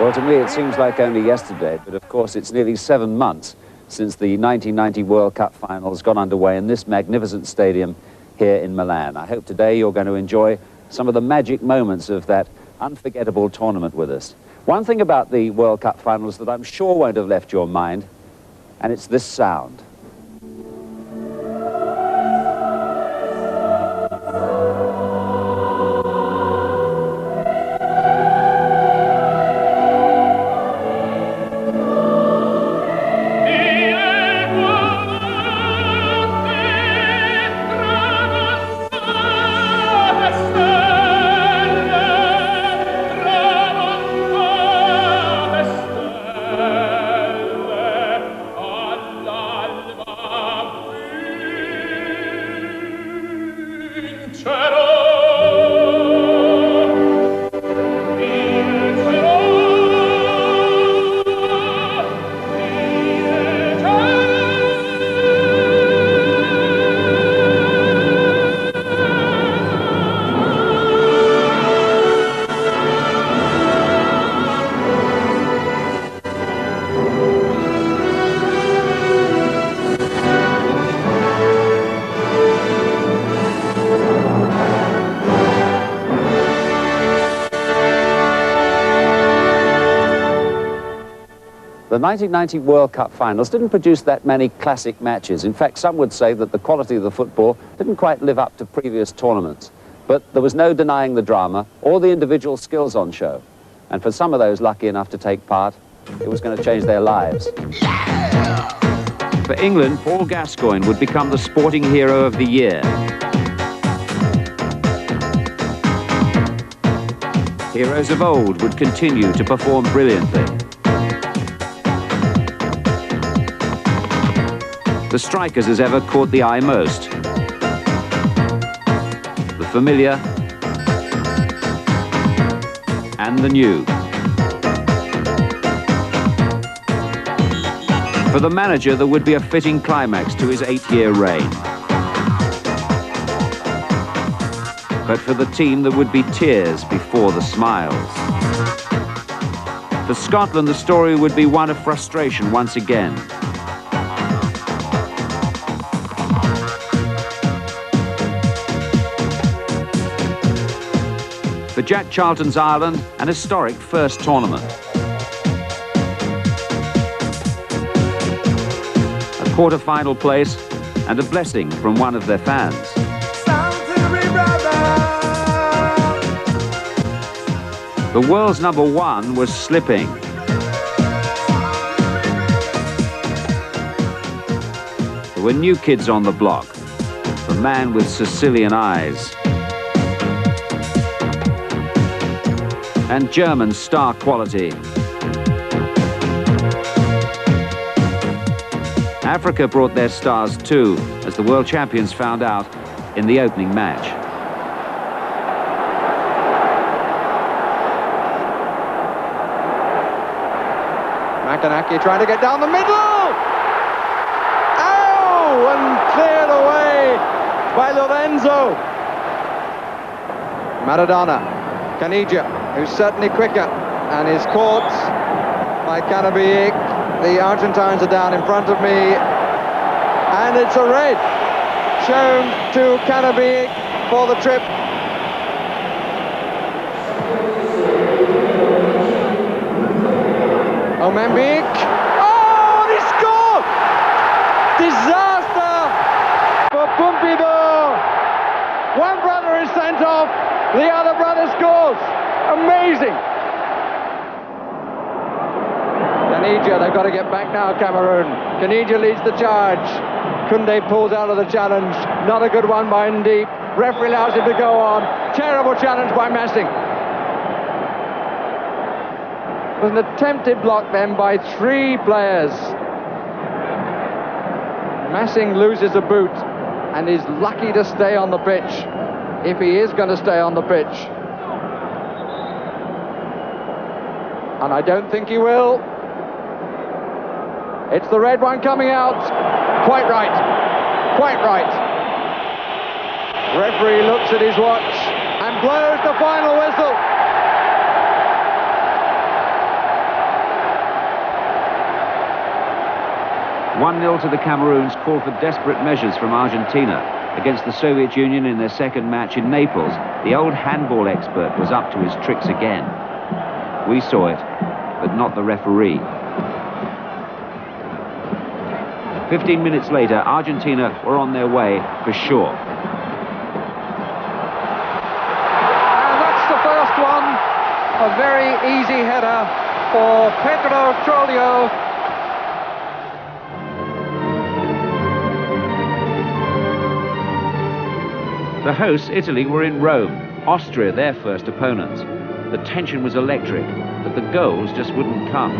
Well, to me, it seems like only yesterday, but of course, it's nearly 7 months since the 1990 World Cup finals got underway in this magnificent stadium here in Milan. I hope today you're going to enjoy some of the magic moments of that unforgettable tournament with us. One thing about the World Cup finals that I'm sure won't have left your mind, and it's this sound. The 1990 World Cup finals didn't produce that many classic matches. In fact, some would say that the quality of the football didn't quite live up to previous tournaments. But there was no denying the drama or the individual skills on show. And for some of those lucky enough to take part, it was going to change their lives. For England, Paul Gascoigne would become the sporting hero of the year. Heroes of old would continue to perform brilliantly. The strikers as ever caught the eye most. The familiar and the new. For the manager, there would be a fitting climax to his 8-year reign. But for the team, there would be tears before the smiles. For Scotland, the story would be one of frustration once again. For Jack Charlton's Ireland, an historic first tournament. A quarter-final place and a blessing from one of their fans. The world's #1 was slipping. There were new kids on the block. The man with Sicilian eyes. And German star quality. Africa brought their stars too, as the world champions found out in the opening match. Makanaki trying to get down the middle! Ow! And cleared away by Lorenzo. Maradona, Caniggia, who's certainly quicker, and is caught by Canabic. The Argentines are down in front of me, and it's a red shown to Canabic for the trip. Omembic. Oh, and he scored! Disaster for Pompidou. One brother is sent off, the other brother scores. Amazing. Caniggia, they've got to get back now, Cameroon. Caniggia leads the charge. Koundé pulls out of the challenge. Not a good one by Ndeep. Referee allows him to go on. Terrible challenge by Massing. It was an attempted block then by 3 players. Massing loses a boot and is lucky to stay on the pitch, if he is going to stay on the pitch. And I don't think he will. It's the red one coming out. Quite right. Quite right. Referee looks at his watch and blows the final whistle. 1-0 to the Cameroons called for desperate measures from Argentina. Against the Soviet Union in their second match in Naples, the old handball expert was up to his tricks again. We saw it, but not the referee. 15 minutes later, Argentina were on their way for sure. And that's the first one. A very easy header for Pedro Troglio. The hosts, Italy, were in Rome. Austria, their first opponents. The tension was electric, but the goals just wouldn't come.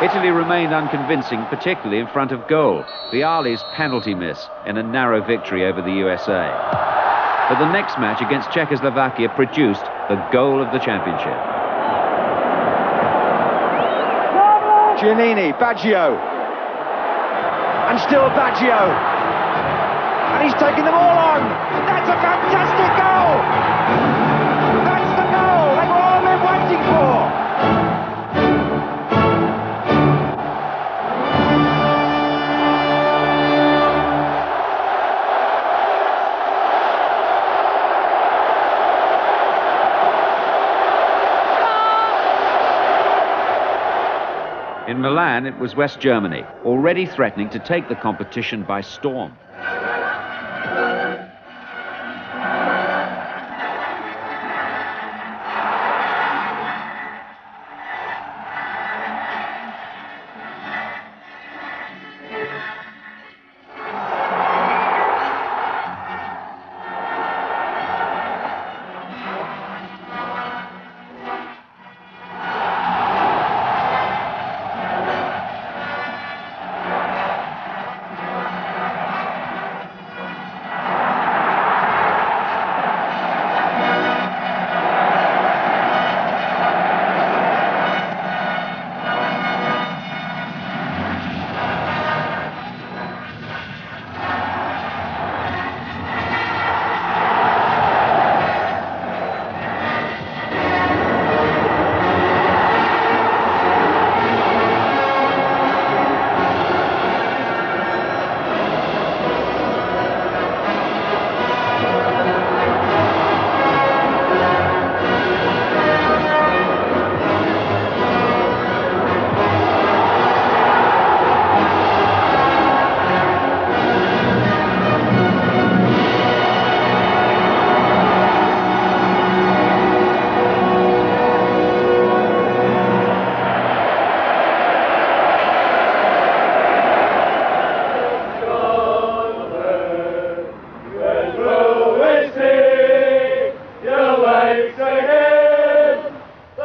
Italy remained unconvincing, particularly in front of goal. Vialli's penalty miss in a narrow victory over the USA. But the next match against Czechoslovakia produced the goal of the championship. Giannini, Baggio. And still Baggio. And he's taking them all on. That's a fantastic goal! That's the goal they've all been waiting for! In Milan, it was West Germany, already threatening to take the competition by storm.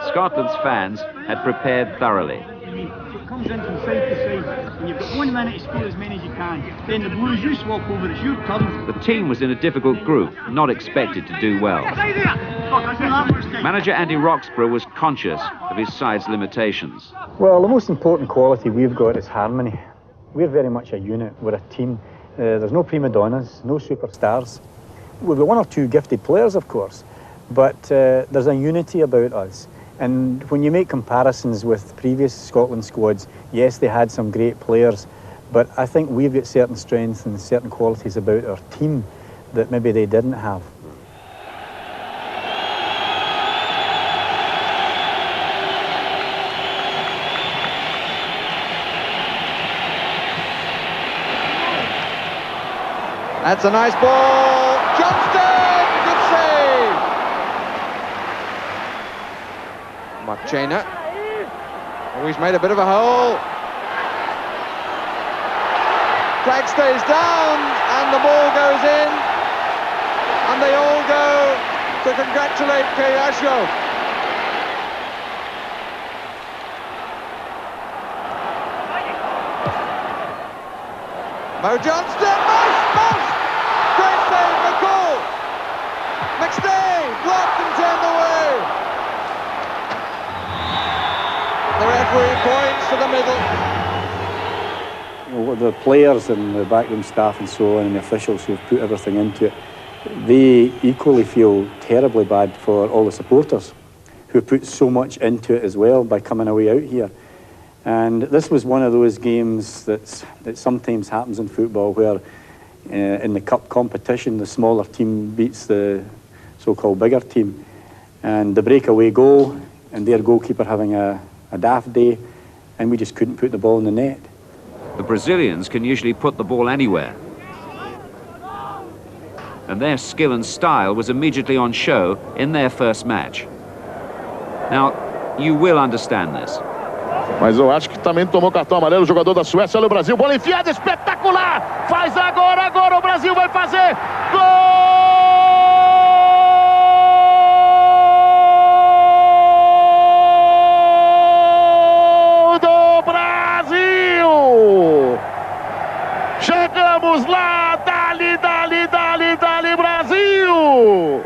Scotland's fans had prepared thoroughly. It comes in from side to side, and you've got 1 minute to score as many as you can. Then the Blues, you swap over, it's your turn. The team was in a difficult group, not expected to do well. Manager Andy Roxburgh was conscious of his side's limitations. Well, the most important quality we've got is harmony. We're very much a unit, we're a team. There's no prima donnas, no superstars. We've got 1 or 2 gifted players, of course, but there's a unity about us. And when you make comparisons with previous Scotland squads, yes, they had some great players, but I think we've got certain strengths and certain qualities about our team that maybe they didn't have. That's a nice ball. Johnston, good save. Marchena. Oh, he's made a bit of a hole. Flag stays down and the ball goes in. And they all go to congratulate Kayasho. Mo Johnston, most! Great save, McCall! McStay, blocked and turned away. The referee points to the middle. Well, the players and the backroom staff and so on, and the officials who have put everything into it, they equally feel terribly bad for all the supporters who put so much into it as well by coming away out here. And this was one of those games that sometimes happens in football where in the cup competition the smaller team beats the so-called bigger team, and the breakaway goal and their goalkeeper having a daft day, and we just couldn't put the ball in the net. The Brazilians can usually put the ball anywhere, and their skill and style was immediately on show in their first match. Now, you will understand this. Mas eu acho que também tomou cartão amarelo o jogador da Suécia. Olha o Brasil, bola enfiada, espetacular! Faz agora o Brasil vai fazer! Gol do Brasil! Chegamos lá! Dali, Brasil!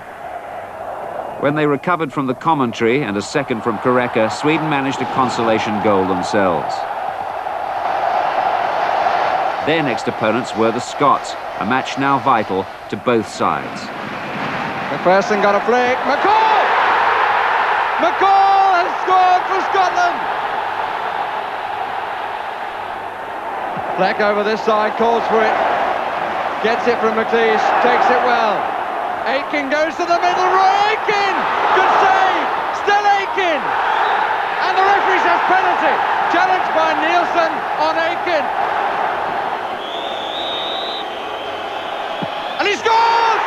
When they recovered from the commentary and a second from Careca, Sweden managed a consolation goal themselves. Their next opponents were the Scots, a match now vital to both sides. McPherson got a flick. McCall! McCall has scored for Scotland! Fleck over this side, calls for it. Gets it from McLeish, takes it well. Aitken goes to the middle, Roy Aitken! Good save! Still Aitken! And the referee says penalty! Challenged by Nielsen on Aitken. And he scores!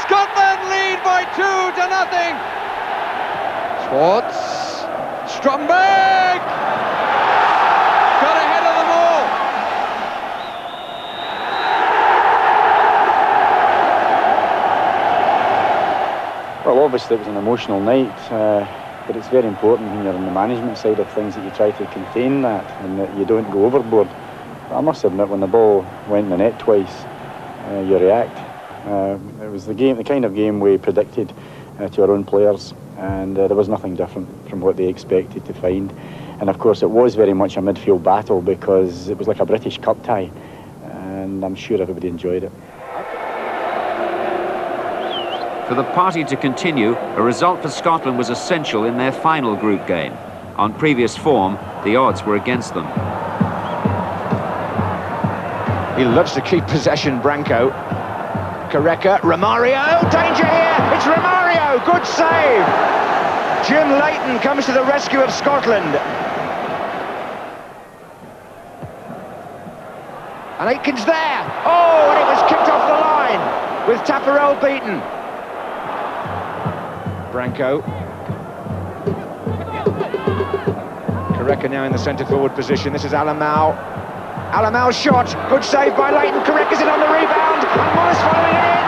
Scotland lead by 2-0. Schwartz. Stromberg! Got ahead of them all. Well, obviously it was an emotional night, but it's very important when you're on the management side of things that you try to contain that and that you don't go overboard. But I must admit, when the ball went in the net twice, you react. It was the kind of game we predicted to our own players, and there was nothing different from what they expected to find. And of course it was very much a midfield battle because it was like a British Cup tie, and I'm sure everybody enjoyed it. For the party to continue, a result for Scotland was essential in their final group game. On previous form, the odds were against them. He loves to keep possession, Branco. Careca, Romario, danger here! It's Romario, good save! Jim Leighton comes to the rescue of Scotland. And Aitken's there! Oh, and it was kicked off the line, with Taffarel beaten. Branco. Careca now in the centre-forward position. This is Alamau. Alamau's shot. Good save by Leighton. Careca's in on the rebound. And Muller's following it in.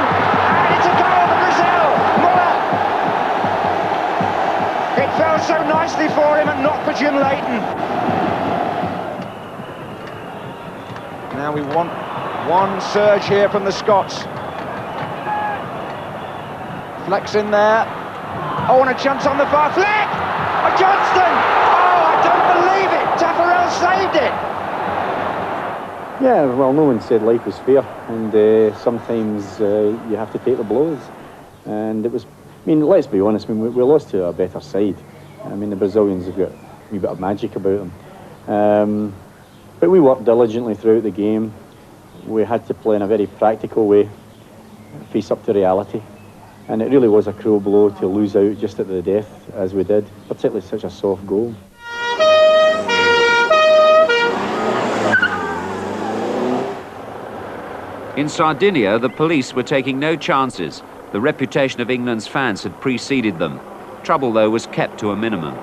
And it's a goal for Brazil. Muller. It fell so nicely for him and not for Jim Leighton. Now we want one surge here from the Scots. Fleck's in there. Oh, and a chance on the far flag! Oh, Johnston! Oh, I don't believe it! Taffarel saved it! Yeah, well, no one said life was fair, and sometimes you have to take the blows. And it was, I mean, let's be honest, I mean, we lost to a better side. I mean, the Brazilians have got a wee bit of magic about them. But we worked diligently throughout the game. We had to play in a very practical way, face up to reality. And it really was a cruel blow to lose out just at the death, as we did, particularly such a soft goal. In Sardinia, the police were taking no chances. The reputation of England's fans had preceded them. Trouble, though, was kept to a minimum.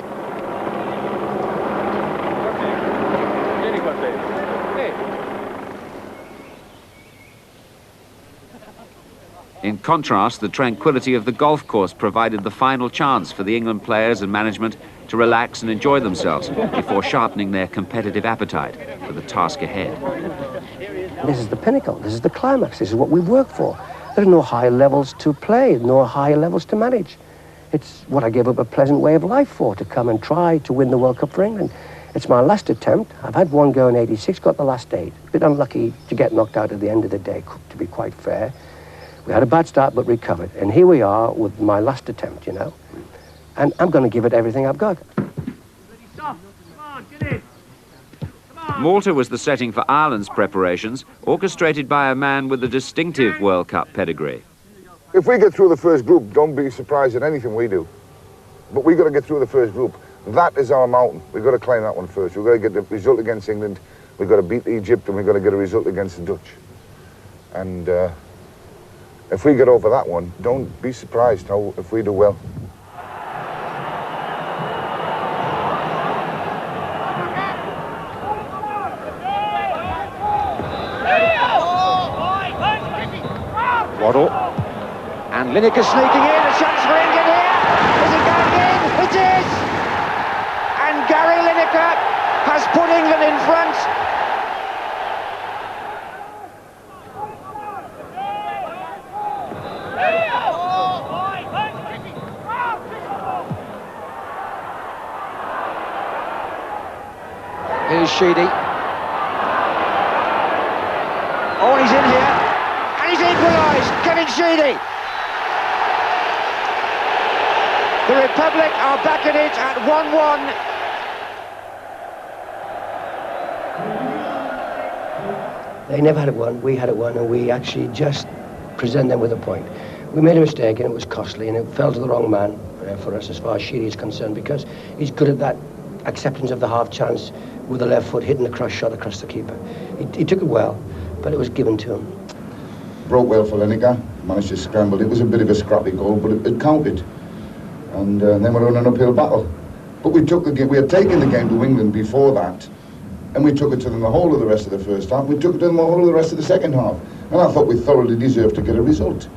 In contrast, the tranquility of the golf course provided the final chance for the England players and management to relax and enjoy themselves before sharpening their competitive appetite for the task ahead. This is the pinnacle, this is the climax, this is what we work for. There are no high levels to play, no high levels to manage. It's what I gave up a pleasant way of life for, to come and try to win the World Cup for England. It's my last attempt. I've had one go in '86, got the last 8. A bit unlucky to get knocked out at the end of the day, to be quite fair. We had a bad start, but recovered. And here we are with my last attempt, you know. And I'm going to give it everything I've got. Malta was the setting for Ireland's preparations, orchestrated by a man with a distinctive World Cup pedigree. If we get through the first group, don't be surprised at anything we do. But we've got to get through the first group. That is our mountain. We've got to climb that one first. We've got to get the result against England. We've got to beat Egypt, and we've got to get a result against the Dutch. And if we get over that one, don't be surprised if we do well. Waddle. And Lineker sneaking in, a chance for England here. Is it going in? It is! And Gary Lineker has put England in front. Here's Sheedy. Oh, and he's in here. And he's equalised. Kevin Sheedy. The Republic are back in it at 1-1. They never had it won, we had it won, and we actually just presented them with a point. We made a mistake, and it was costly, and it fell to the wrong man for us as far as Sheedy is concerned, because he's good at that acceptance of the half chance with the left foot, hitting the cross shot across the keeper. He took it well, but it was given to him. Broke well for Lineker, managed to scramble. It was a bit of a scrappy goal, but it counted. And then we're on an uphill battle. But we took the game. We had taken the game to England before that, and we took it to them the whole of the rest of the first half. We took it to them the whole of the rest of the second half. And I thought we thoroughly deserved to get a result.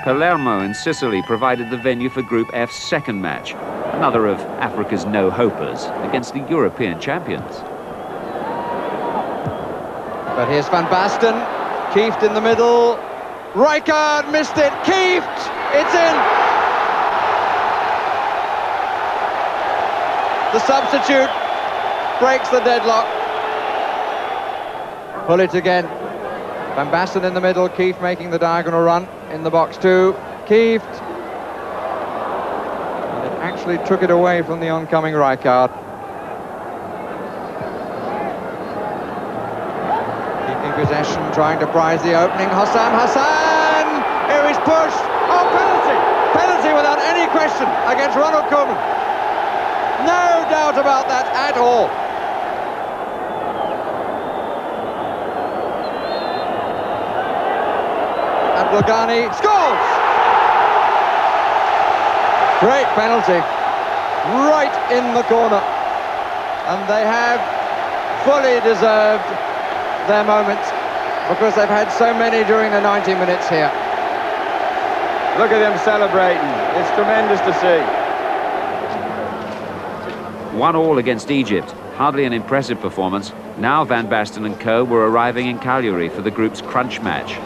Palermo in Sicily provided the venue for Group F's second match, another of Africa's no-hopers against the European champions. But here's Van Basten, Kieft in the middle, Rijkaard missed it, Kieft, it's in! The substitute breaks the deadlock. Pull it again. Van Basten in the middle, Kieft making the diagonal run in the box too. Kieft. And it actually took it away from the oncoming Rijkaard. Keeping possession, trying to prize the opening. Hassan! Here he's pushed. Oh, penalty! Penalty without any question against Ronald Koeman. No doubt about that at all. Abdelghani scores! Great penalty, right in the corner. And they have fully deserved their moment, because they've had so many during the 90 minutes here. Look at them celebrating. It's tremendous to see. 1-1 against Egypt, hardly an impressive performance. Now Van Basten and co were arriving in Cagliari for the group's crunch match.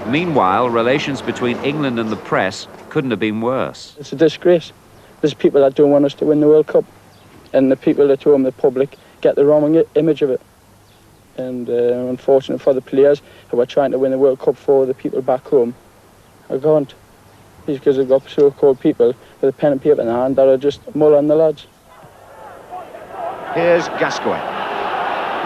Meanwhile, relations between England and the press couldn't have been worse. It's a disgrace. There's people that don't want us to win the World Cup, and the people at home, the public, get the wrong image of it. And unfortunate for the players who are trying to win the World Cup for the people back home, I can't. Because they've got so-called people with a pen and paper in their hand that are just mulling the lads. Here's Gascoigne.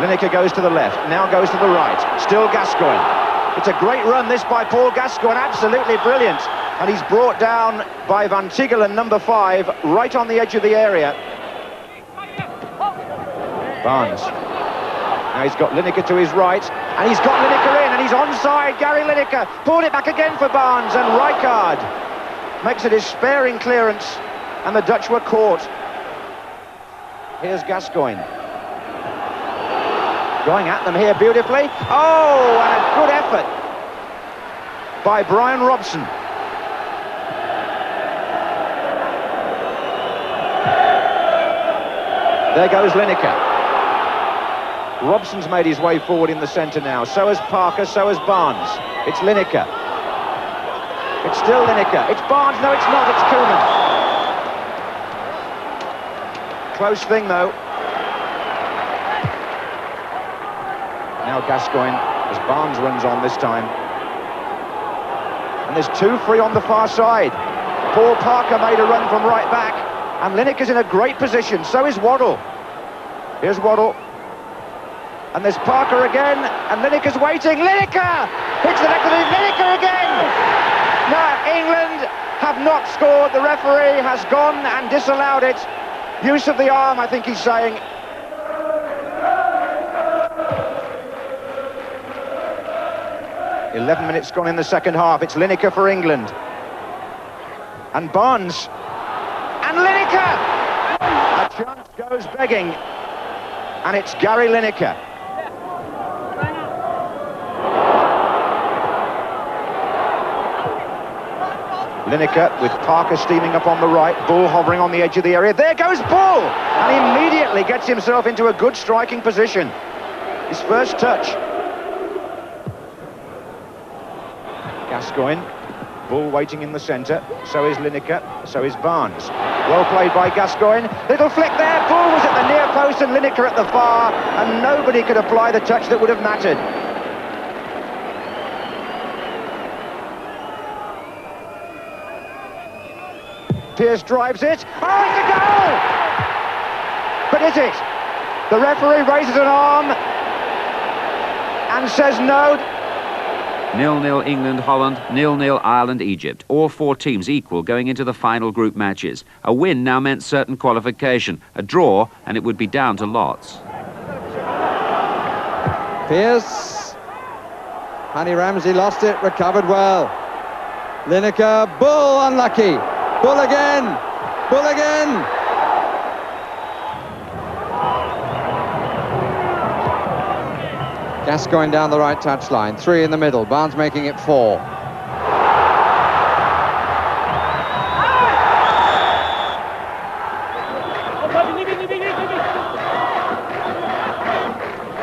Lineker goes to the left, now goes to the right. Still Gascoigne. It's a great run, this, by Paul Gascoigne, absolutely brilliant. And he's brought down by Van Tigelen, number 5, right on the edge of the area. Barnes Now he's got Lineker to his right, and he's got Lineker in, and he's onside. Gary Lineker pulled it back again for Barnes, and Rijkaard makes a despairing clearance, and the Dutch were caught. Here's Gascoigne. Going at them here beautifully. Oh, and a good effort by Brian Robson. There goes Lineker. Robson's made his way forward in the centre now. So has Parker, so has Barnes. It's Lineker. It's still Lineker. It's Barnes. No, it's not. It's Koeman. Close thing, though. Now Gascoigne, as Barnes runs on this time. And there's 2 free on the far side. Paul Parker made a run from right back. And Lineker's in a great position. So is Waddle. Here's Waddle. And there's Parker again, and Lineker's waiting. Lineker! Hits the neck of it. Lineker again! Now, England have not scored. The referee has gone and disallowed it. Use of the arm, I think he's saying. "11 minutes gone in the second half. It's Lineker for England. And Barnes. And Lineker! A chance goes begging. And it's Gary Lineker. Lineker with Parker steaming up on the right, Bull hovering on the edge of the area. There goes Bull! And immediately gets himself into a good striking position. His first touch. Gascoigne. Bull waiting in the centre. So is Lineker. So is Barnes. Well played by Gascoigne. Little flick there. Bull was at the near post and Lineker at the far. And nobody could apply the touch that would have mattered. Pearce drives it. Oh, it's a goal! But is it? The referee raises an arm and says no. 0-0 England, Holland, 0-0 Ireland, Egypt. All 4 teams equal going into the final group matches. A win now meant certain qualification. A draw, and it would be down to lots. Pearce. Hanny Ramsey lost it, recovered well. Lineker, Bull unlucky. Bull again! Bull again! Gascoigne down the right touchline. 3 in the middle. Barnes making it 4.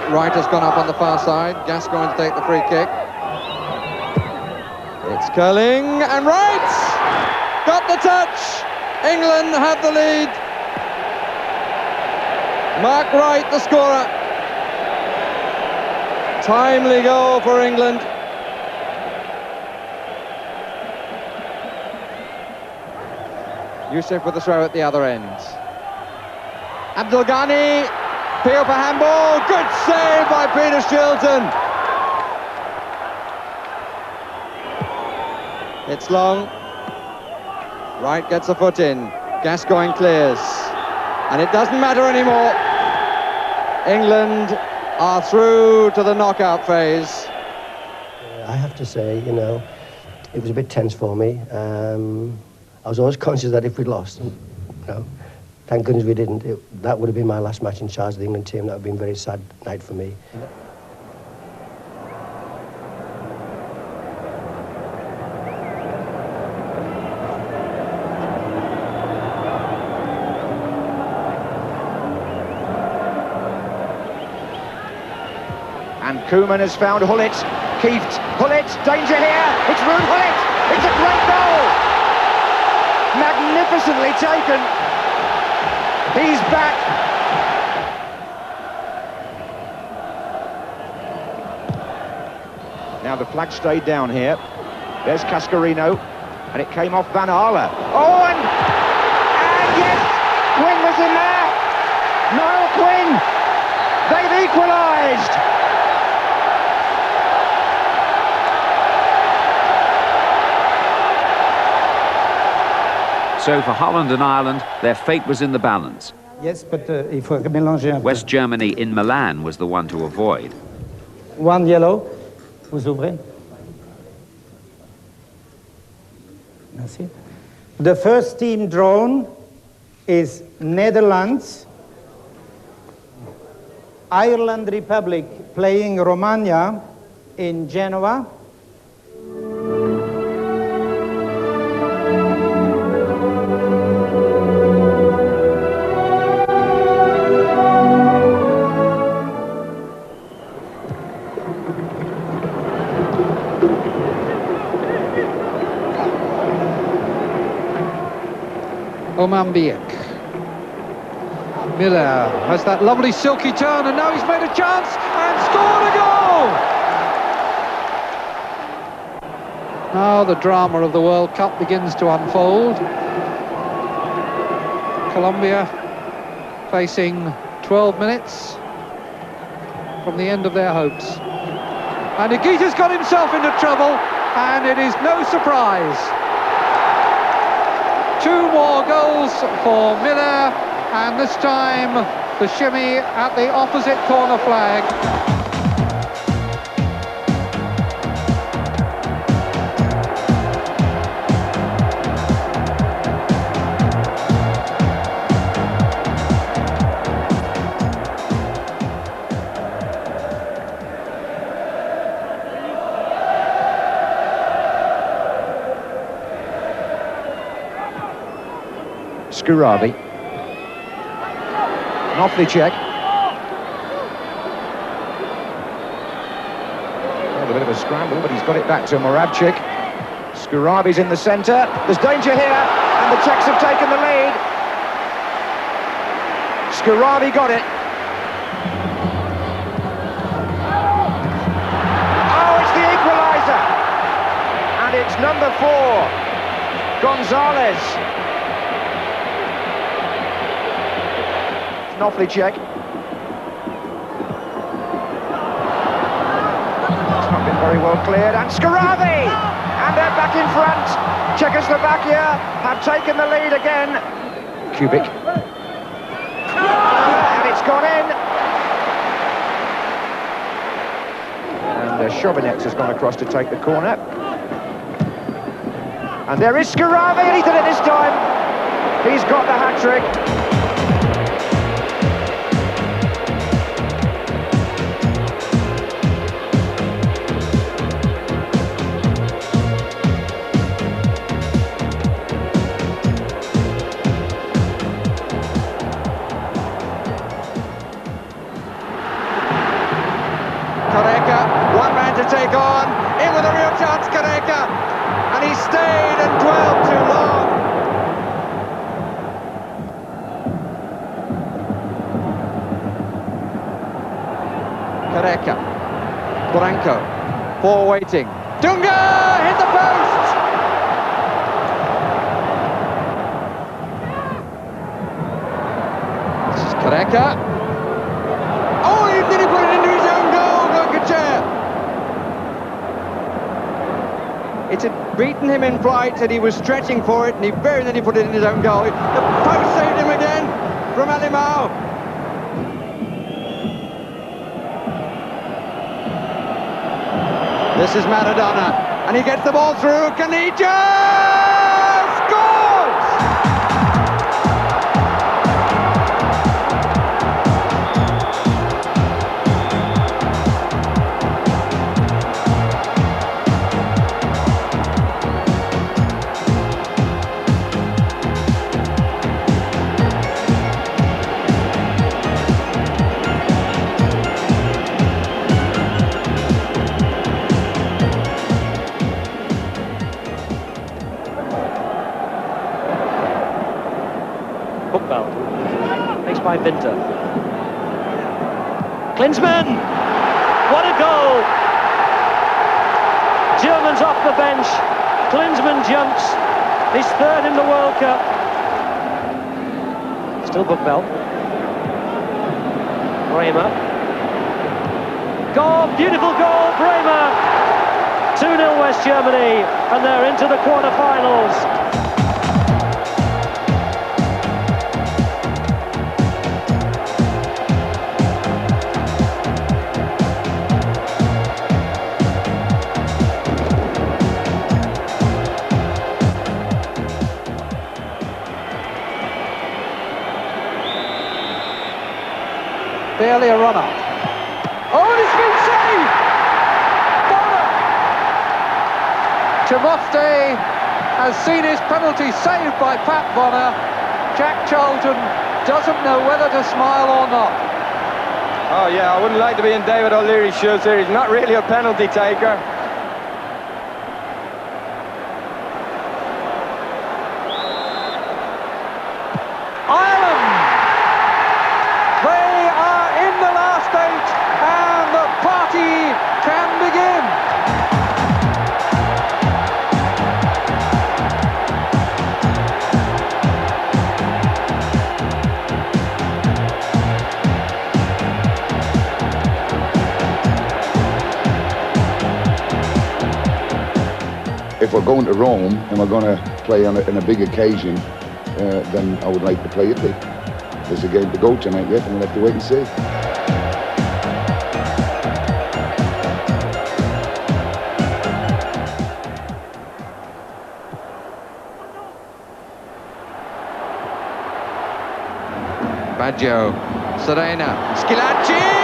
Wright has gone up on the far side. Gascoigne to take the free kick. It's curling and Wright! Got the touch! England have the lead. Mark Wright, the scorer. Timely goal for England. Youssef with the throw at the other end. Abdul Ghani, appeal for handball. Good save by Peter Shilton. It's long. Wright gets a foot in. Gascoigne clears. And it doesn't matter anymore. England are through to the knockout phase. I have to say, you know, it was a bit tense for me. I was always conscious that if we'd lost, you know, thank goodness we didn't. That would have been my last match in charge of the England team. That would have been a very sad night for me. And Koeman has found Hullet. Kieft, Hullet, danger here. It's Ruud Hullet. It's a great goal. Magnificently taken. He's back. Now the flag stayed down here. There's Cascarino. And it came off Van Aale. Oh, and yes, Quinn was in there. Niall Quinn. They've equalised. So for Holland and Ireland, their fate was in the balance. Yes, but il faut mélanger un peu. West Germany in Milan was the one to avoid. One yellow. Vous ouvrez. Merci. The first team drawn is Netherlands, Ireland Republic playing Romania in Genoa. Omanbiek. Miller has that lovely silky turn, and now he's made a chance and scored a goal! Now the drama of the World Cup begins to unfold. Colombia facing 12 minutes from the end of their hopes. And Higuita's got himself into trouble, and it is no surprise. 2 more goals for Miller, and this time the shimmy at the opposite corner flag. Skuravi. Noflicek. A bit of a scramble, but he's got it back to Moravcik. Skuravi's in the centre. There's danger here, and the Czechs have taken the lead. Skuravi got it. Oh, it's the equaliser. And it's number 4, Gonzalez. Noflicek. It's not been very well cleared, and Skuravi! And they're back in front. Czechoslovakia have taken the lead again. Kubik. And it's gone in. And Chauvinets has gone across to take the corner. And there is Skuravi, and he did it this time. He's got the hat-trick. Take on, in with a real chance, Careca, and he stayed and dwelled too long. Careca, Branco, 4 waiting, Dunga hit the post. This is Careca. Oh, he didn't put it into his own goal, Gokacher. It had beaten him in flight, and he was stretching for it, and he very nearly put it in his own goal. The post saved him again from Alimao. This is Maradona, and he gets the ball through. Canija scores! By Winter. Klinsmann! What a goal! Germans off the bench. Klinsmann jumps. His 3rd in the World Cup. Still Buchbelt. Bremer. Goal! Beautiful goal, Bremer! 2-0 West Germany, and they're into the quarter-finals. Barely a runner. Oh, and it's been saved! Bonner! Timofte has seen his penalty saved by Pat Bonner. Jack Charlton doesn't know whether to smile or not. Oh yeah, I wouldn't like to be in David O'Leary's shoes here. He's not really a penalty taker. Ireland! They are in the last 8 and the party can begin. If we're going to Rome and we're going to play on in a big occasion, then I would like to play Italy. There's a game to go tonight yet, and we'll have to wait and see. Baggio, Serena, Schilacci!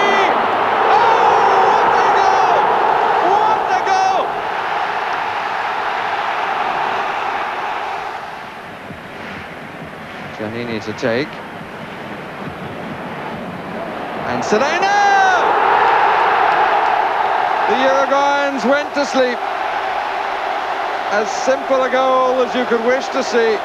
Giannini to take. And Serena! The Uruguayans went to sleep. As simple a goal as you could wish to see.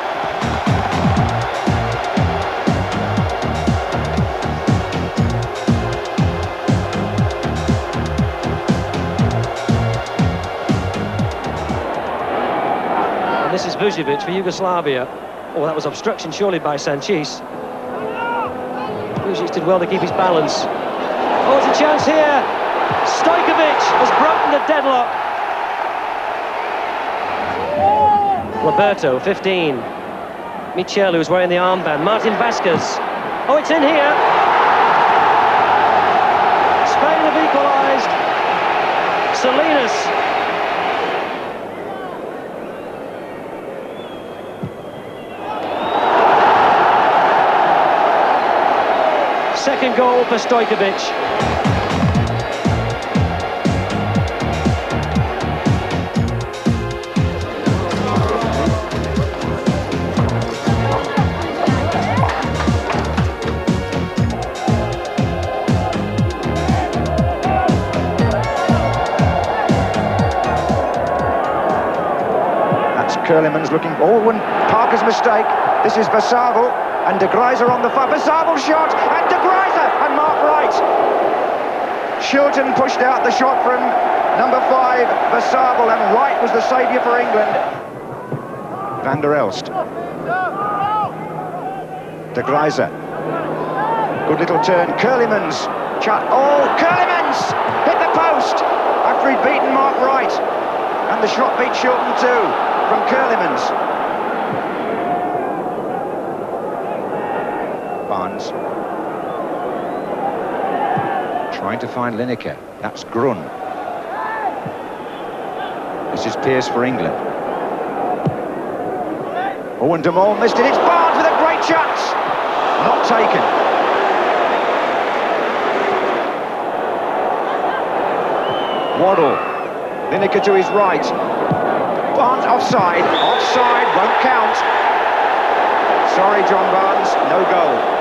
And this is Vujovic for Yugoslavia. Oh, that was obstruction surely by Sanchez. Vujovic did well to keep his balance. Oh, it's a chance here. Stojkovic has broken the deadlock. Roberto, 15. Michel, who's wearing the armband. Martin Vasquez. Oh, it's in here. Spain have equalised. Salinas. Second goal for Stojkovic. That's Curliman's looking. Oh, and Parker's mistake. This is Vasavel. And De Greiser on the far. Vasavel shot, and De Greiser, and Mark Wright. Shilton pushed out the shot from number 5, Vasavel, and Wright was the saviour for England. Van der Elst. De Greiser. Good little turn. Curlimans. Oh, Curlimans! Hit the post after he'd beaten Mark Wright. And the shot beat Shilton too, from Curlimans. Barnes trying to find Lineker. That's Grun. This is Pearce for England. Oh, and De Mol missed it. It's Barnes with a great chance. Not taken. Waddle. Lineker to his right. Barnes offside. Offside, won't count. Sorry, John Barnes, no goal.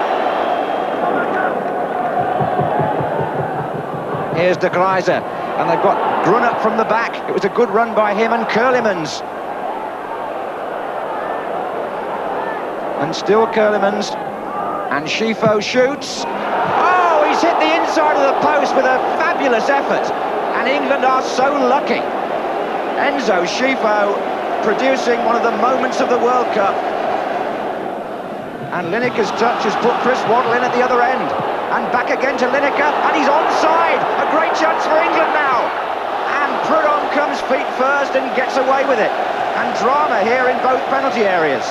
Here's De Greiser, and they've got Grun up from the back. It was a good run by him and Curlimans. And still Curlimans. And Schifo shoots. Oh, he's hit the inside of the post with a fabulous effort. And England are so lucky. Enzo Schifo producing one of the moments of the World Cup. And Lineker's touch has put Chris Waddle in at the other end. And back again to Lineker, and he's onside. A great chance for England now. And Prudhomme comes feet first and gets away with it. And drama here in both penalty areas.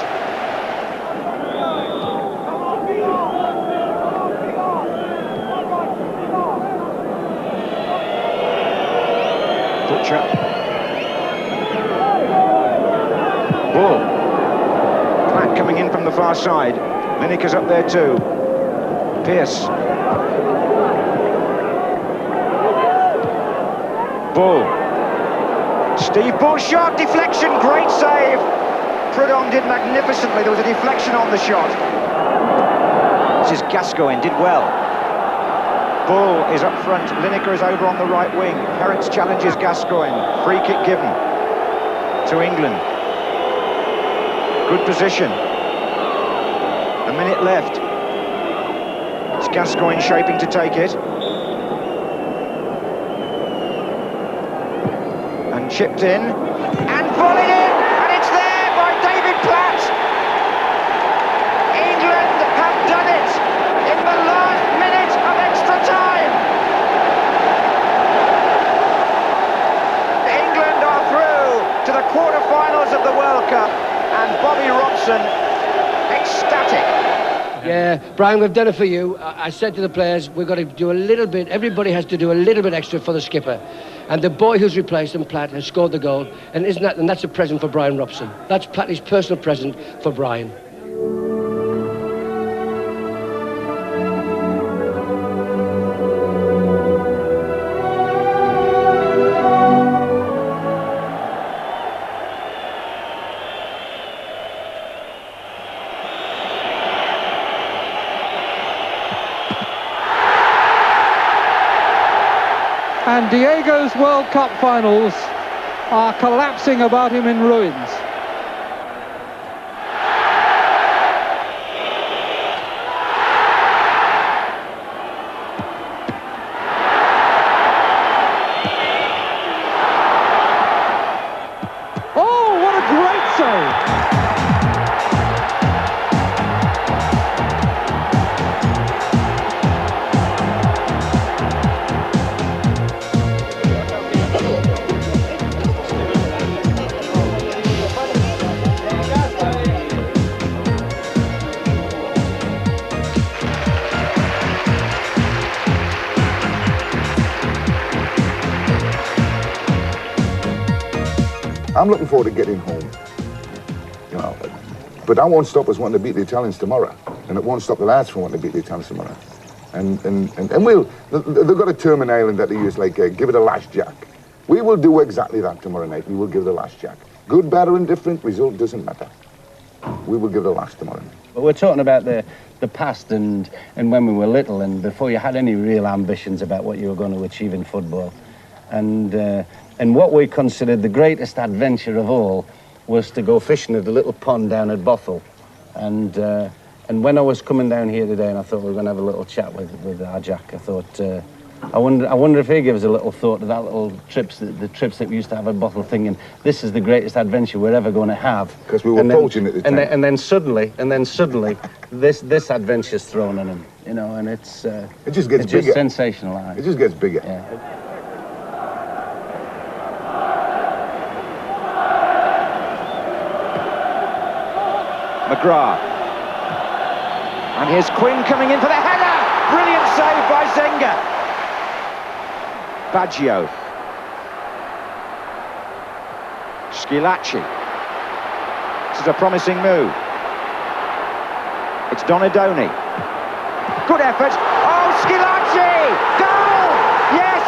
Butcher. Bull. Platt coming in from the far side. Lineker's up there too. Pearce. Bull. Steve Bull shot, deflection, great save. Prudhomme did magnificently, there was a deflection on the shot. This is Gascoigne, did well. Bull is up front, Lineker is over on the right wing. Herentz challenges Gascoigne, free kick given to England. Good position. A minute left. It's Gascoigne shaping to take it. And chipped in, and volleyed in, and it's there by David Platt. England have done it in the last minute of extra time. England are through to the quarter-finals of the World Cup, and Bobby Robson ecstatic. Yeah, Brian, we've done it for you. I said to the players, we've got to do a little bit, everybody has to do a little bit extra for the skipper. And the boy who's replaced him, Platt, has scored the goal. And that's a present for Brian Robson. That's Platty's personal present for Brian. And Diego's World Cup finals are collapsing about him in ruins. Oh, what a great save! I'm looking forward to getting home, you know, but that won't stop us wanting to beat the Italians tomorrow, and it won't stop the lads from wanting to beat the Italians tomorrow. And they've got a term in Ireland that they use, like, give it a last jack. We will do exactly that tomorrow night. We will give it a last jack. Good, bad, or indifferent, result doesn't matter. We will give it a last tomorrow night. But we're talking about the past and when we were little, and before you had any real ambitions about what you were going to achieve in football. And what we considered the greatest adventure of all was to go fishing at a little pond down at Bothell. And when I was coming down here today, and I thought we were going to have a little chat with our Jack, I thought, I wonder if he gives a little thought to that little trips, the trips that we used to have at Bothell, thinking this is the greatest adventure we're ever going to have. Because we were poaching at the time. And then suddenly, this adventure's thrown in him, you know, and it's it just gets bigger. Just sensational. It just gets bigger. Yeah. McGrath. And here's Quinn coming in for the header! Brilliant save by Zenga. Baggio. Schillaci. This is a promising move. It's Donadoni. Good effort. Oh, Schillaci! Goal! Yes!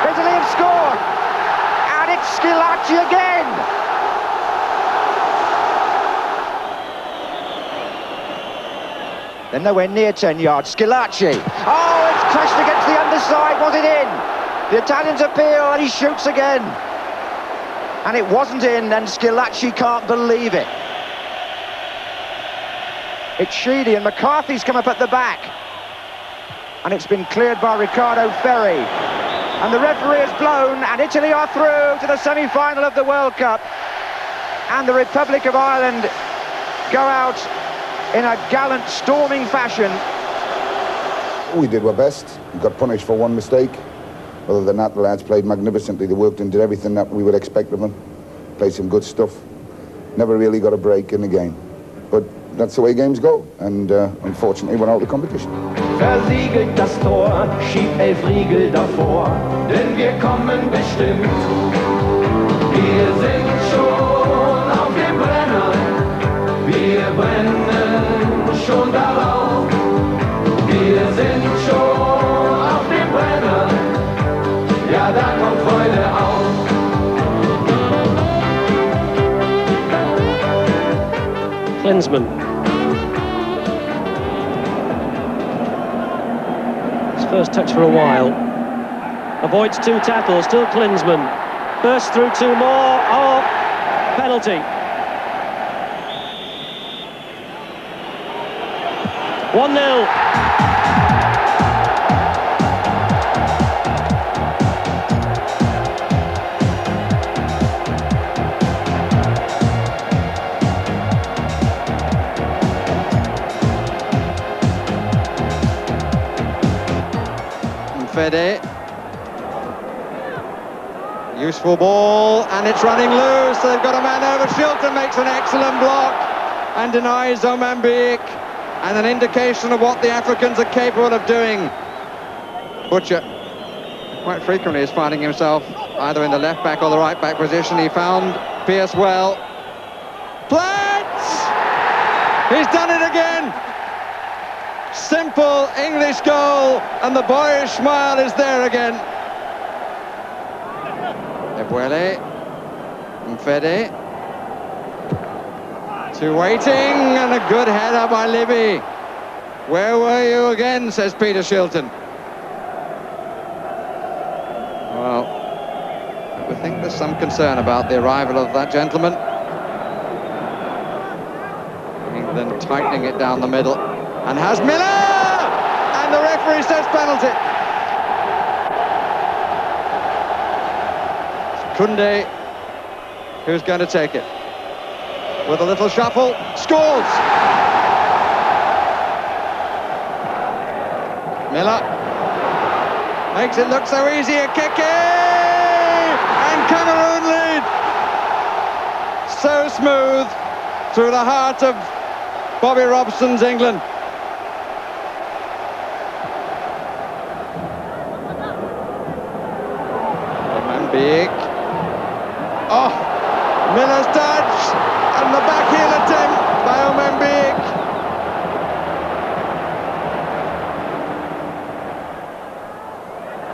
Italy have scored! And it's Schillaci again! They're nowhere near 10 yards. Schillaci. Oh, it's crashed against the underside. Was it in? The Italians appeal and he shoots again. And it wasn't in, and Schillaci can't believe it. It's Sheedy, and McCarthy's come up at the back. And it's been cleared by Riccardo Ferri. And the referee has blown, and Italy are through to the semi-final of the World Cup. And the Republic of Ireland go out in a gallant, storming fashion. We did our best. We got punished for one mistake. Other than that, the lads played magnificently. They worked and did everything that we would expect of them. Played some good stuff. Never really got a break in the game. But that's the way games go. And unfortunately, we're out of the competition. Versiegelt das Tor, schiebt 11 Riegel davor, denn wir kommen bestimmt. Wir sind schon auf dem Brenner, wir brennen schon darauf. Wir sind schon auf dem Brenner, ja da kommt Freude auf. Klinsmann. His first touch for a while. Avoids 2 tackles, still Klinsmann. Bursts through 2 more. Oh, penalty. 1-0. Fede. Useful ball, and it's running loose. They've got a man over. Shilton makes an excellent block and denies Omambiik, and an indication of what the Africans are capable of doing. Butcher quite frequently is finding himself either in the left back or the right back position. He found Pearce well. Platts! He's done it again! Simple English goal, and the boyish smile is there again. Ebuele, Mfede, 2 waiting, and a good header by Libby. Where were you again, says Peter Shilton. Well, I think there's some concern about the arrival of that gentleman. England tightening it down the middle. And has Miller! And the referee says penalty. It's Koundé who's going to take it. With a little shuffle, scores! Miller makes it look so easy, a kick in! And Cameroon lead! So smooth through the heart of Bobby Robson's England. Big. Oh, Miller's touch, and the backheel attempt by Omambiik.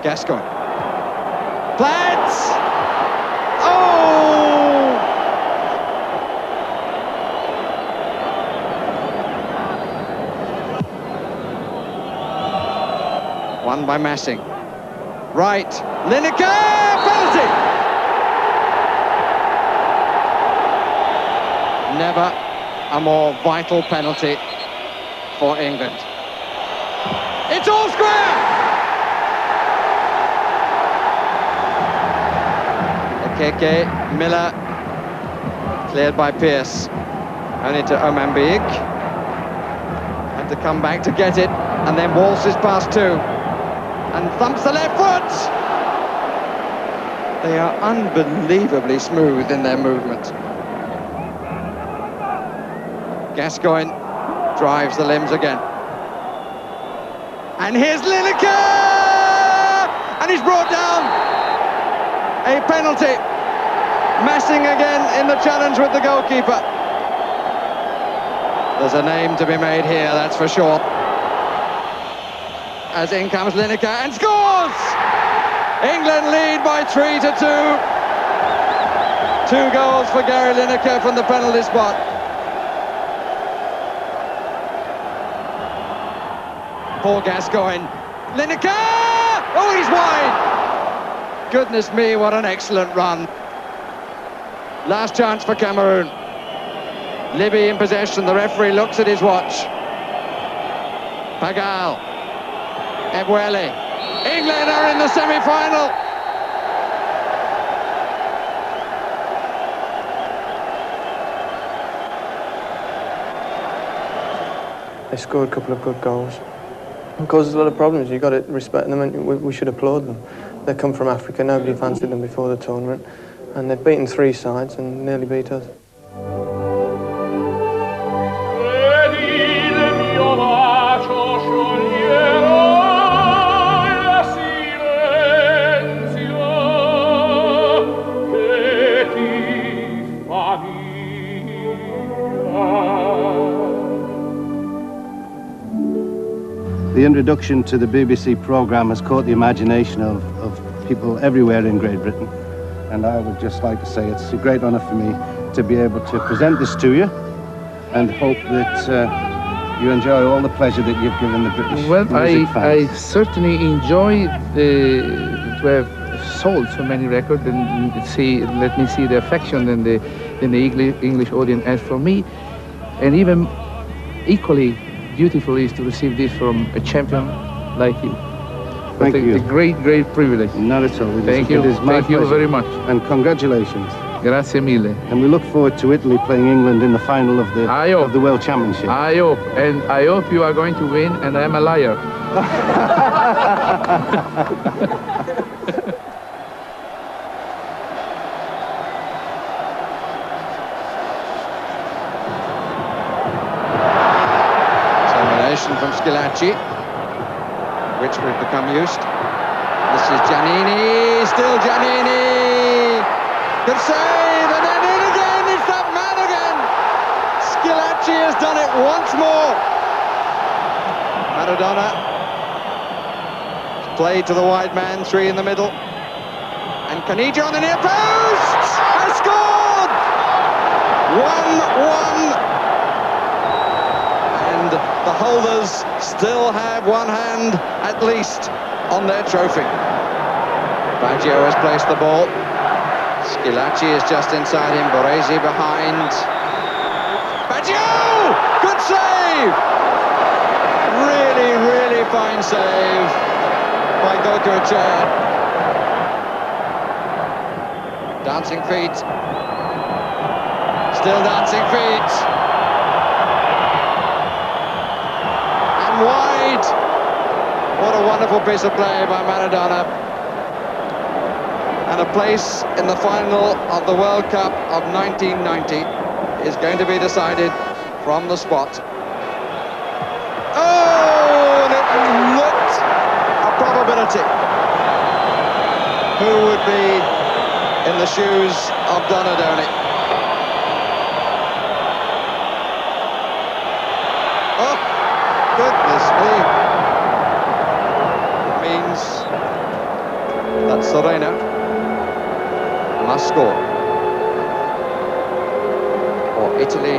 Gascoigne. Platts! Oh! Won by Massing. Right, Lineker! Penalty! Never a more vital penalty for England. It's all square! Okeke, Miller, cleared by Pearce. Only to Omambiik. Had to come back to get it, and then waltzes past 2. And thumps the left foot! They are unbelievably smooth in their movement. Gascoigne drives the limbs again. And here's Lineker! And he's brought down. A penalty. Massing again in the challenge with the goalkeeper. There's a name to be made here, that's for sure. As in comes Lineker and scores! England lead by 3-2. 2 goals for Gary Lineker from the penalty spot. Paul Gascoigne. Lineker! Oh, he's wide! Goodness me, what an excellent run. Last chance for Cameroon. Libby in possession. The referee looks at his watch. Pagal. Ebuele. England are in the semi-final. They scored a couple of good goals. It causes a lot of problems. You've got to respect them, and we should applaud them. They come from Africa. Nobody fancied them before the tournament, and they've beaten 3 sides and nearly beat us. The introduction to the BBC programme has caught the imagination of people everywhere in Great Britain, and I would just like to say it's a great honour for me to be able to present this to you. and hope that you enjoy all the pleasure that you've given the British music fans. I certainly enjoy to have sold so many records and let me see the affection and the English audience has for me, and even equally beautiful is to receive this from a champion like you. Thank you. A great privilege. Not at all. Thank you. It is my Thank you pleasure. very much. And congratulations. Grazie mille. And we look forward to Italy playing England in the final of the World Championship. I hope, and I hope you are going to win, and I am a liar. Termination from Schillaci, which we've become used. This is Giannini, still Giannini. Good save, and then in again, it's that man again. Schillaci has done it once more. Maradona played to the wide man, 3 in the middle. And Caniggia on the near post has scored! 1-1. And the holders still have one hand, at least, on their trophy. Baggio has placed the ball. Schillaci is just inside him, Boresi behind. Baggio! Good save! Really fine save by Gokoche. Dancing feet. Still dancing feet. And wide. What a wonderful piece of play by Maradona. And a place in the final of the World Cup of 1990 is going to be decided from the spot. Oh, and it looked a probability. Who would be in the shoes of Donadoni? Oh, goodness me. It means that Serena must score, or Italy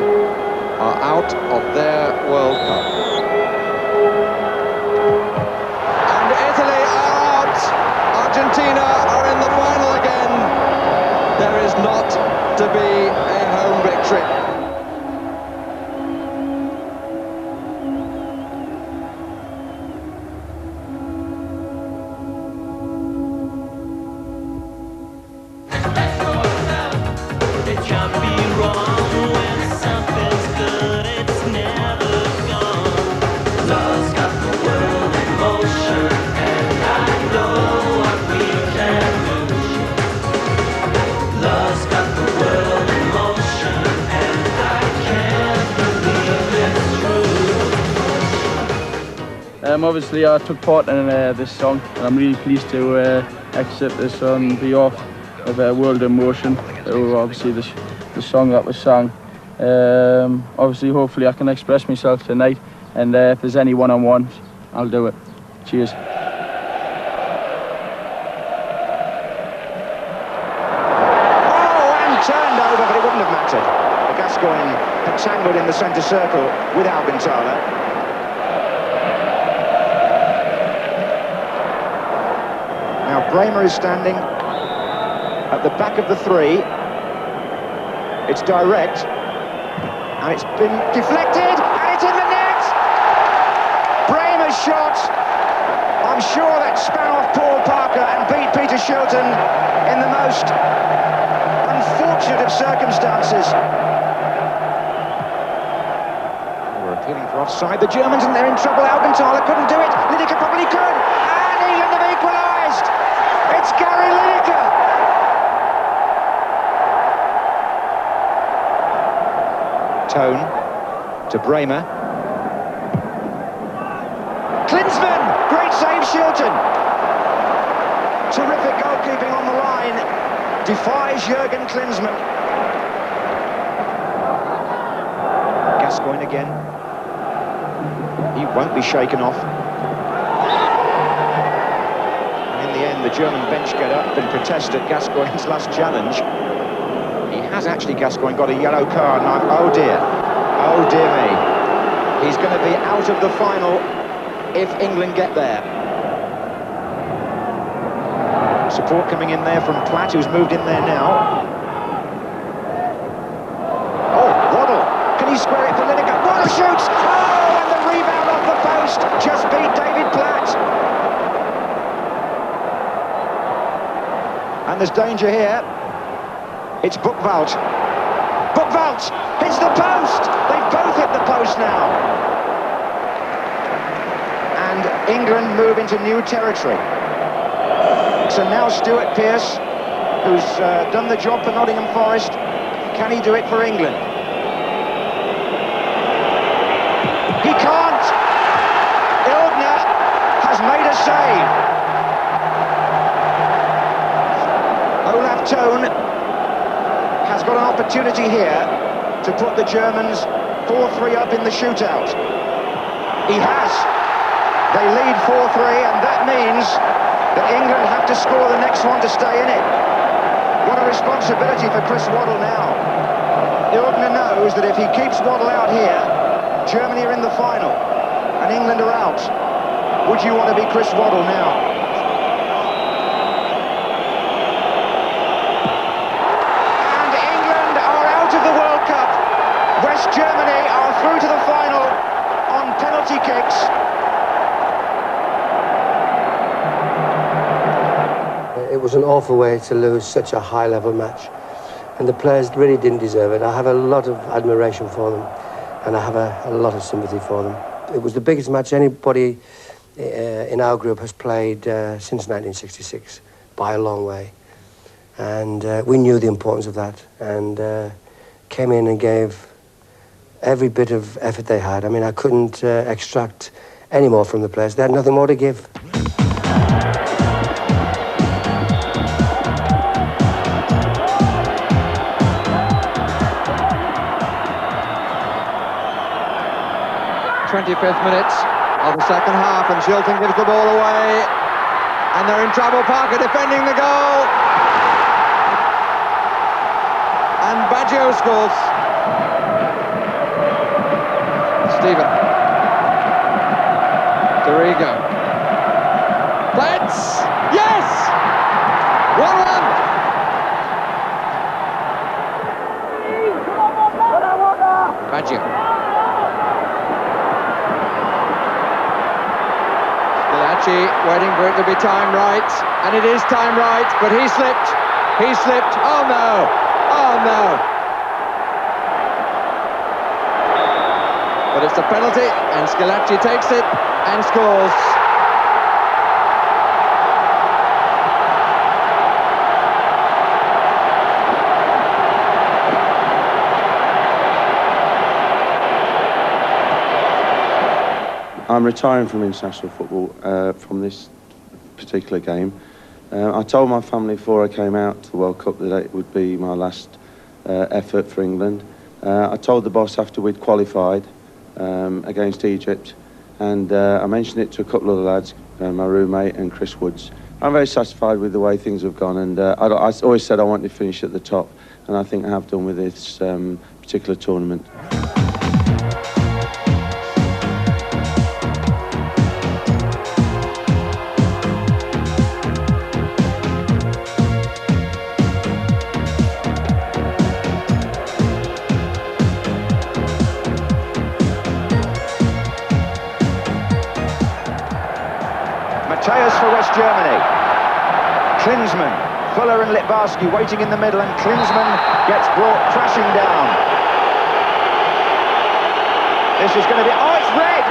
are out of their World Cup. And Italy are out. Argentina are in the final again. There is not to be a home victory. Obviously, I took part in this song, and I'm really pleased to accept this on behalf of World in Motion. Obviously, the song that was sung. Obviously, hopefully, I can express myself tonight, and if there's any one-on-ones, I'll do it. Cheers. Oh, and turned over, but it wouldn't have mattered. The Gascoigne had tangled in the centre circle with Alcantara. Bremer is standing at the back of the 3. It's direct, and it's been deflected, and it's in the net! Bremer's shot, I'm sure that span off Paul Parker and beat Peter Shilton in the most unfortunate of circumstances. We're appealing for offside, the Germans, and they're in trouble. Alcantara couldn't do it, Lineker probably could, and England have equalised! It's Gary Lineker! Tone to Bremer. Klinsmann! Great save, Shilton! Terrific goalkeeping on the line. Defies Jurgen Klinsmann. Gascoigne again. He won't be shaken off. The German bench get up and protest at Gascoigne's last challenge. He has actually, Gascoigne, got a yellow card, and oh dear, Oh dear me. He's going to be out of the final if England get there. Support coming in there from Platt, who's moved in there now. Oh, Waddle. Can he square it for Lineker? Waddle shoots! Oh, and the rebound off the post just beat David Platt. And there's danger here. It's Boekveld. Boekveld hits the post! They've both hit the post now. And England move into new territory. So now Stuart Pearce, who's done the job for Nottingham Forest, can he do it for England? He can't! Ilgner has made a save. Olaf Thon has got an opportunity here to put the Germans 4-3 up in the shootout. He has. They lead 4-3, and that means that England have to score the next one to stay in it. What a responsibility for Chris Waddle now. Ilgner knows that if he keeps Waddle out here, Germany are in the final, and England are out. Would you want to be Chris Waddle now? And England are out of the World Cup. West Germany are through to the final on penalty kicks. It was an awful way to lose such a high-level match, and the players really didn't deserve it. I have a lot of admiration for them, and I have a lot of sympathy for them. It was the biggest match anybody in our group has played since 1966, by a long way. And we knew the importance of that, and came in and gave every bit of effort they had. I mean, I couldn't extract any more from the players. They had nothing more to give. 25th minute of the second half, and Shilton gives the ball away, and they're in trouble. Parker defending the goal, and Baggio scores. Stephen Dorigo, Platts, yes, 1-1. Baggio. Waiting for it to be time right, and it is time right, but he slipped, oh no, but it's a penalty, and Schillaci takes it and scores. I'm retiring from international football from this particular game. I told my family before I came out to the World Cup that it would be my last effort for England. I told the boss after we'd qualified against Egypt, and I mentioned it to a couple of the lads, my roommate and Chris Woods. I'm very satisfied with the way things have gone, and I always said I wanted to finish at the top, and I think I have done with this particular tournament. For West Germany, Klinsmann, Fuller and Litbarski waiting in the middle, and Klinsmann gets brought crashing down. This is going to be, oh, it's red!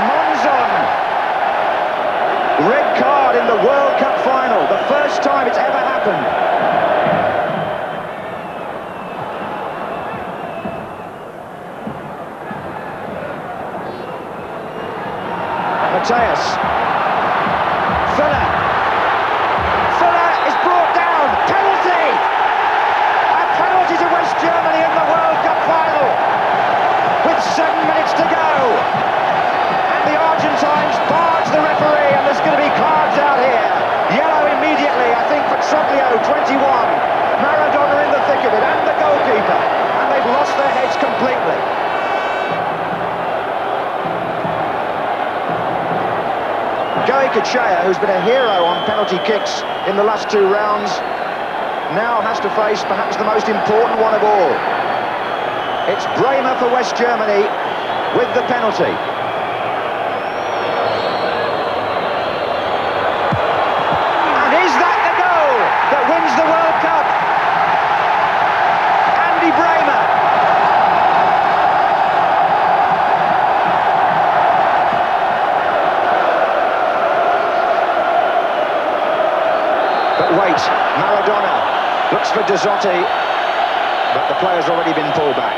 Monzon! Red card in the World Cup final, the first time it's ever happened. Mateus. Fuller is brought down. Penalty! A penalty to West Germany in the World Cup final with 7 minutes to go. And the Argentines barge the referee, and there's going to be cards out here. Yellow immediately, I think, for Troglio, 21. Maradona in the thick of it, and the goalkeeper. And they've lost their heads completely. Goicoechea, who's been a hero on penalty kicks in the last 2 rounds, now has to face perhaps the most important one of all. It's Bremer for West Germany with the penalty. And is that the goal that wins the World Cup? Andy Bremer. But wait, Maradona looks for Dazzotti, but the player's already been pulled back.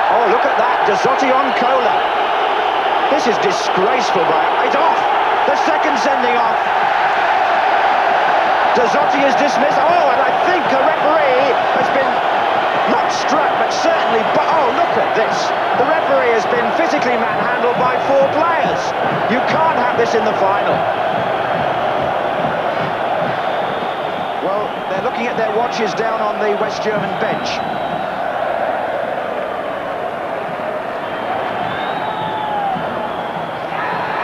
Oh, look at that, Dazzotti on Cola. This is disgraceful, Brian. It's off, the second sending off. Dazzotti is dismissed. Oh, and I think a referee has been not struck, but certainly, oh, look at this. The referee has been physically manhandled by 4 players. You can't have this in the final. They're looking at their watches down on the West German bench.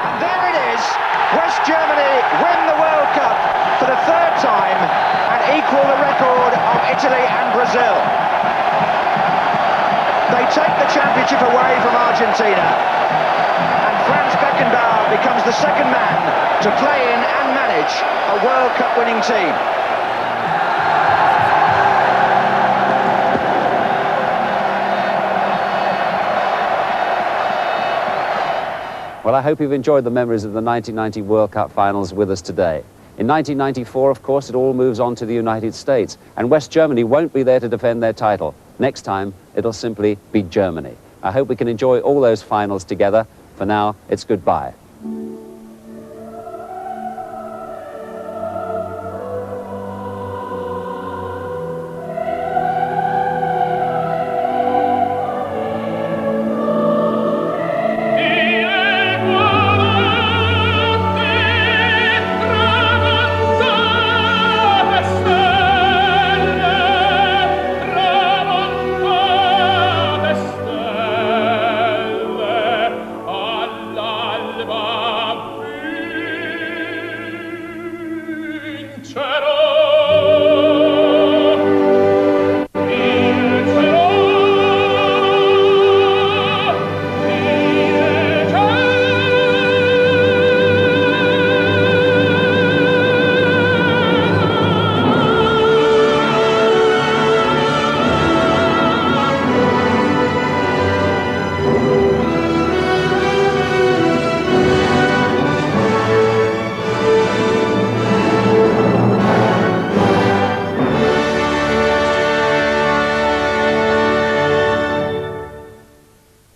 And there it is. West Germany win the World Cup for the 3rd time and equal the record of Italy and Brazil. They take the championship away from Argentina, and Franz Beckenbauer becomes the 2nd man to play in and manage a World Cup winning team. Well, I hope you've enjoyed the memories of the 1990 World Cup finals with us today. In 1994, of course, it all moves on to the United States, and West Germany won't be there to defend their title. Next time, it'll simply be Germany. I hope we can enjoy all those finals together. For now, it's goodbye.